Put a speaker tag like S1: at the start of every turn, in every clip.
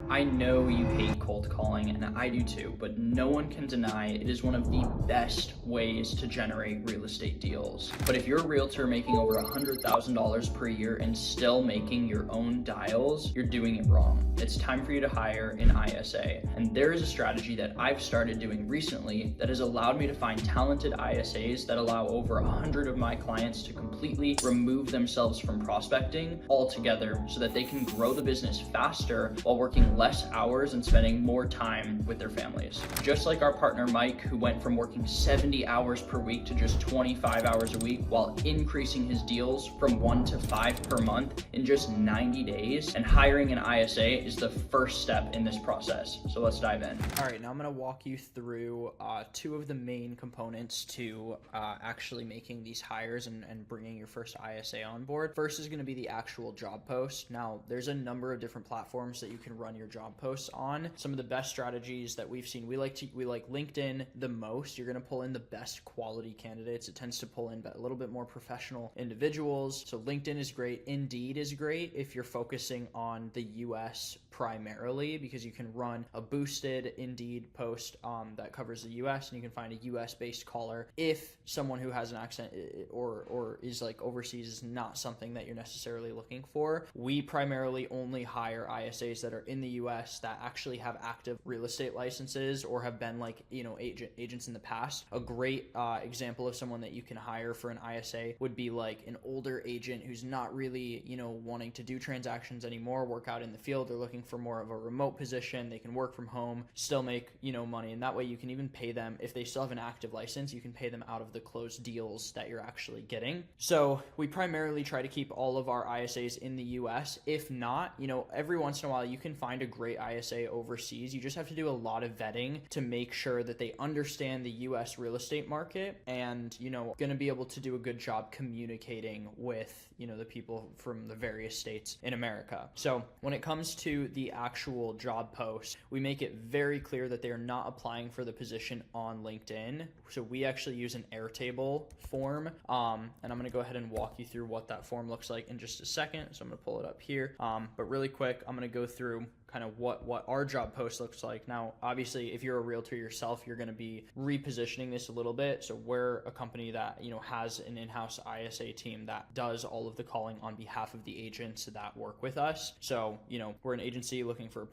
S1: I know you hate cold calling, and I do too, but no one can deny it is one of the best ways to generate real estate deals. But if you're a realtor making over $100,000 per year and still making your own dials, you're doing it wrong. It's time for you to hire an ISA. And there is a strategy that I've started doing recently that has allowed me to find talented ISAs that allow over 100 of my clients to completely remove themselves from prospecting altogether so that they can grow the business faster while working less hours and spending more time with their families. Just like our partner Mike, who went from working 70 hours per week to just 25 hours a week while increasing his deals from 1 to 5 per month in just 90 days. And hiring an ISA is the first step in this process. So let's dive in. All right, now I'm gonna walk you through two of the main components to actually making these hires and bringing your first ISA on board. First is gonna be the actual job post. Now, there's a number of different platforms that you can run your job posts on. Some of the best strategies that we've seen, we like LinkedIn the most. You're going to pull in the best quality candidates. It tends to pull in a little bit more professional individuals. So LinkedIn is great. Indeed is great if you're focusing on the US primarily, because you can run a boosted Indeed post that covers the US, and you can find a US based caller if someone who has an accent or is like overseas is not something that you're necessarily looking for. We primarily only hire ISAs that are in the US that actually have active real estate licenses or have been agents in the past. A great example of someone that you can hire for an ISA would be like an older agent who's not really, wanting to do transactions anymore, work out in the field. They're looking for more of a remote position. They can work from home, still make, money. And that way you can even pay them, if they still have an active license, you can pay them out of the closed deals that you're actually getting. So we primarily try to keep all of our ISAs in the US. If not, every once in a while you can find a great ISA overseas. You just have to do a lot of vetting to make sure that they understand the US real estate market and, going to be able to do a good job communicating with, the people from the various states in America. So when it comes to the actual job post, we make it very clear that they are not applying for the position on LinkedIn. So we actually use an Airtable form. And I'm going to go ahead and walk you through what that form looks like in just a second. So I'm going to pull it up here. But really quick, I'm going to go through kind of what our job post looks like. Now, obviously, if you're a realtor yourself, you're going to be repositioning this a little bit. So we're a company that, has an in-house ISA team that does all of the calling on behalf of the agents that work with us. So, we're an agency looking for a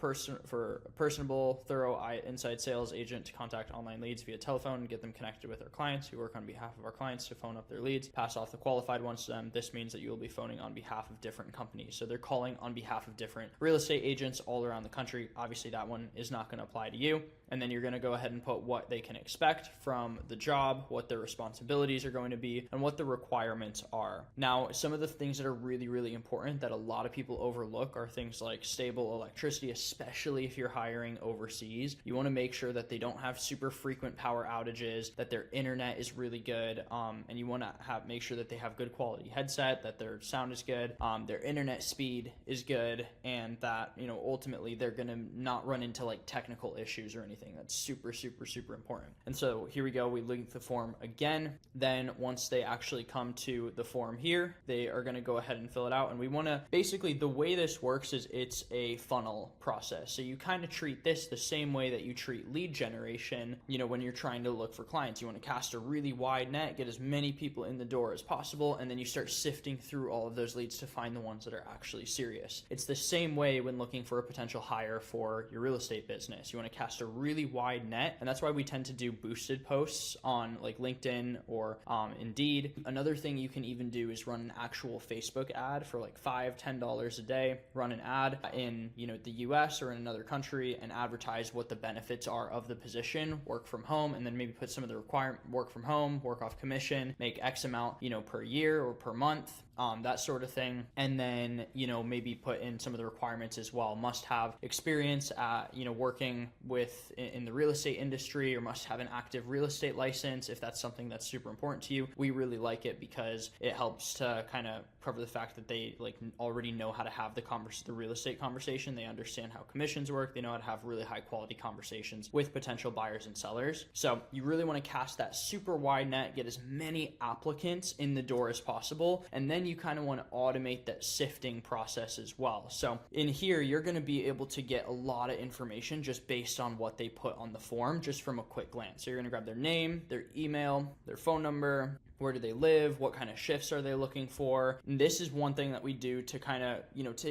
S1: personable, thorough inside sales agent to contact online leads via telephone and get them connected with our clients who work on behalf of our clients to phone up their leads, pass off the qualified ones to them. This means that you will be phoning on behalf of different companies. So they're calling on behalf of different real estate agents all around the country. Obviously that one is not going to apply to you. And then you're going to go ahead and put what they can expect from the job, what their responsibilities are going to be, and what the requirements are. Now, some of the things that are really, really important that a lot of people overlook are things like stable electricity, especially if you're hiring overseas. You want to make sure that they don't have super frequent power outages, that their internet is really good, and you want to make sure that they have good quality headset, that their sound is good, their internet speed is good, and that, ultimately they're going to not run into like technical issues or anything. That's super, super, super important. And so here we go. We link the form again. Then once they actually come to the form here, they are going to go ahead and fill it out. And we want to basically, the way this works is it's a funnel process. So you kind of treat this the same way that you treat lead generation, when you're trying to look for clients. You want to cast a really wide net, get as many people in the door as possible, and then you start sifting through all of those leads to find the ones that are actually serious. It's the same way when looking for a potential hire for your real estate business. You want to cast a really wide net, and that's why we tend to do boosted posts on like LinkedIn or Indeed. Another thing you can even do is run an actual Facebook ad for like $5-10 a day. Run an ad in the US or in another country and advertise what the benefits are of the position, work from home, and then maybe put some of the requirement, work from home, work off commission, make X amount per year or per month, that sort of thing. And then maybe put in some of the requirements as well. Must have experience at working in the real estate industry, or must have an active real estate license if that's something that's super important to you. We really like it because it helps to kind of cover the fact that they like already know how to have the real estate conversation. They understand how commissions work. They know how to have really high quality conversations with potential buyers and sellers. So you really want to cast that super wide net, get as many applicants in the door as possible, and then you kind of want to automate that sifting process as well. So in here, you're going to be able to get a lot of information just based on what they put on the form, just from a quick glance. So you're going to grab their name, their email, their phone number, where do they live, what kind of shifts are they looking for. And this is one thing that we do to kind of,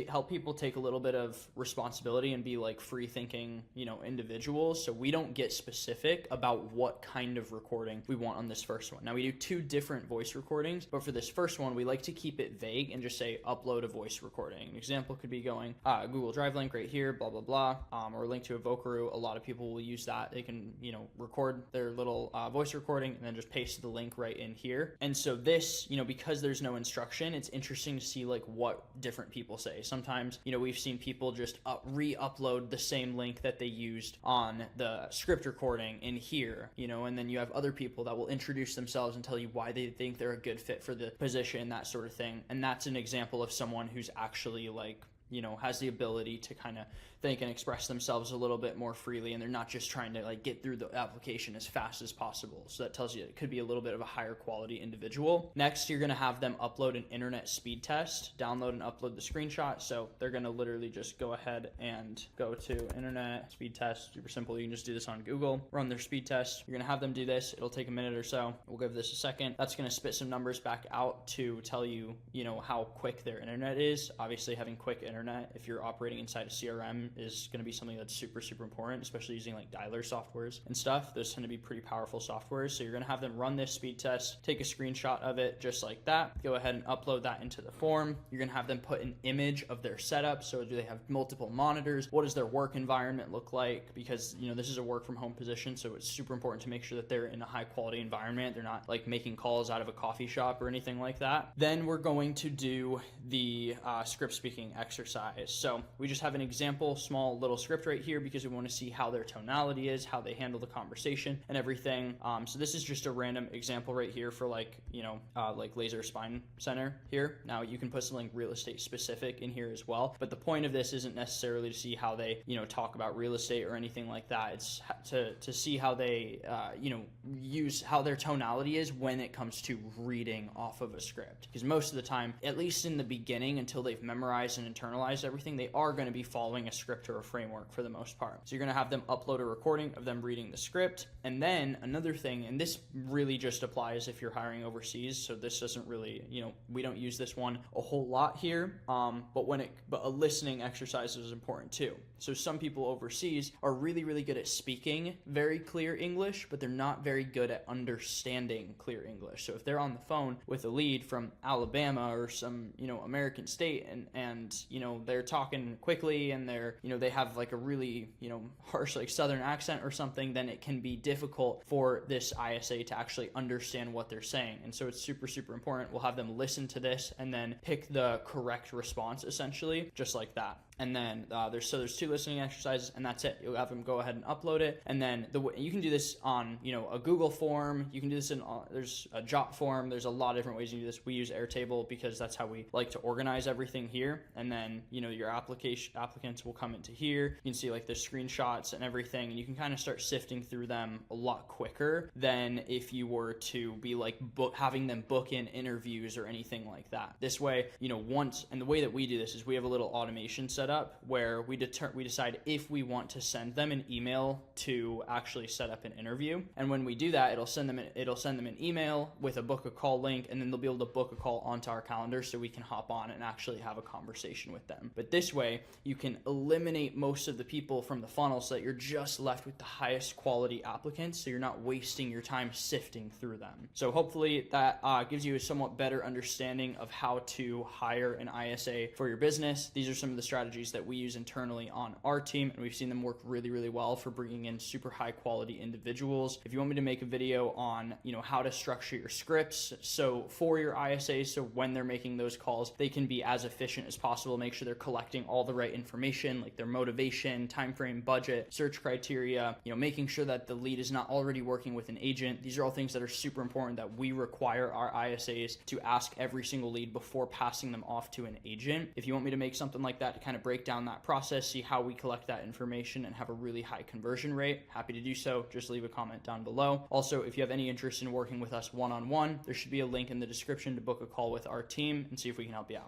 S1: help people take a little bit of responsibility and be like free thinking, individuals. So we don't get specific about what kind of recording we want on this first one. Now we do 2 different voice recordings, but for this first one, we like to keep it vague and just say upload a voice recording. An example could be going Google Drive link right here, blah, blah, blah, or a link to a Vocaroo. A lot of people will use that. They can, record their little voice recording and then just paste the link right in here. And so this, because there's no instruction, it's interesting to see like what different people say. Sometimes, we've seen people just re-upload the same link that they used on the script recording in here, and then you have other people that will introduce themselves and tell you why they think they're a good fit for the position, that sort of thing. And that's an example of someone who's actually like, has the ability to kind of think and express themselves a little bit more freely, and they're not just trying to like get through the application as fast as possible. So that tells you it could be a little bit of a higher quality individual. Next, you're going to have them upload an internet speed test, download and upload the screenshot. So they're going to literally just go ahead and go to internet speed test. Super simple. You can just do this on Google, run their speed test. You're going to have them do this. It'll take a minute or so. We'll give this a second. That's going to spit some numbers back out to tell you, how quick their internet is. Obviously, having quick internet, if you're operating inside a CRM, is going to be something that's super, super important, especially using like dialer softwares and stuff. Those tend to be pretty powerful softwares. So you're going to have them run this speed test, take a screenshot of it just like that, go ahead and upload that into the form. You're going to have them put an image of their setup. So do they have multiple monitors? What does their work environment look like? Because, this is a work from home position. So it's super important to make sure that they're in a high quality environment. They're not like making calls out of a coffee shop or anything like that. Then we're going to do the script speaking exercise. So we just have an example, small little script right here because we want to see how their tonality is, how they handle the conversation and everything. So this is just a random example right here for like Laser Spine Center here. Now you can put something real estate specific in here as well. But the point of this isn't necessarily to see how they, talk about real estate or anything like that. It's to see how they, use how their tonality is when it comes to reading off of a script. Because most of the time, at least in the beginning, until they've memorized and internalized everything, they are going to be following a script or a framework for the most part. So you're going to have them upload a recording of them reading the script. And then another thing, and this really just applies if you're hiring overseas. So this doesn't really, we don't use this one a whole lot here. But a listening exercise is important too. So some people overseas are really, really good at speaking very clear English, but they're not very good at understanding clear English. So if they're on the phone with a lead from Alabama or some, American state and they're talking quickly and they have like a really, harsh like Southern accent or something, then it can be difficult for this ISA to actually understand what they're saying. And so it's super, super important. We'll have them listen to this and then pick the correct response, essentially, just like that. And then there's 2 listening exercises, and that's it. You'll have them go ahead and upload it. And then you can do this on, a Google form. You can do this in, there's a Jot form. There's a lot of different ways you do this. We use Airtable because that's how we like to organize everything here. And then, your applicants will come into here. You can see like the screenshots and everything, and you can kind of start sifting through them a lot quicker than if you were to be like having them book in interviews or anything like that. This way, and the way that we do this is we have a little automation set up where we decide if we want to send them an email to actually set up an interview. And when we do that, it'll send them an email with a book a call link, and then they'll be able to book a call onto our calendar so we can hop on and actually have a conversation with them. But this way, you can eliminate most of the people from the funnel so that you're just left with the highest quality applicants, so you're not wasting your time sifting through them. So hopefully that gives you a somewhat better understanding of how to hire an ISA for your business. These are some of the strategies strategies that we use internally on our team, and we've seen them work really, really well for bringing in super high quality individuals. If you want me to make a video on, how to structure your scripts, so for your ISAs, so when they're making those calls, they can be as efficient as possible, make sure they're collecting all the right information, like their motivation, time frame, budget, search criteria, making sure that the lead is not already working with an agent. These are all things that are super important that we require our ISAs to ask every single lead before passing them off to an agent. If you want me to make something like that to kind of break down that process, see how we collect that information and have a really high conversion rate, happy to do so. Just leave a comment down below. Also, if you have any interest in working with us one-on-one, there should be a link in the description to book a call with our team and see if we can help you out.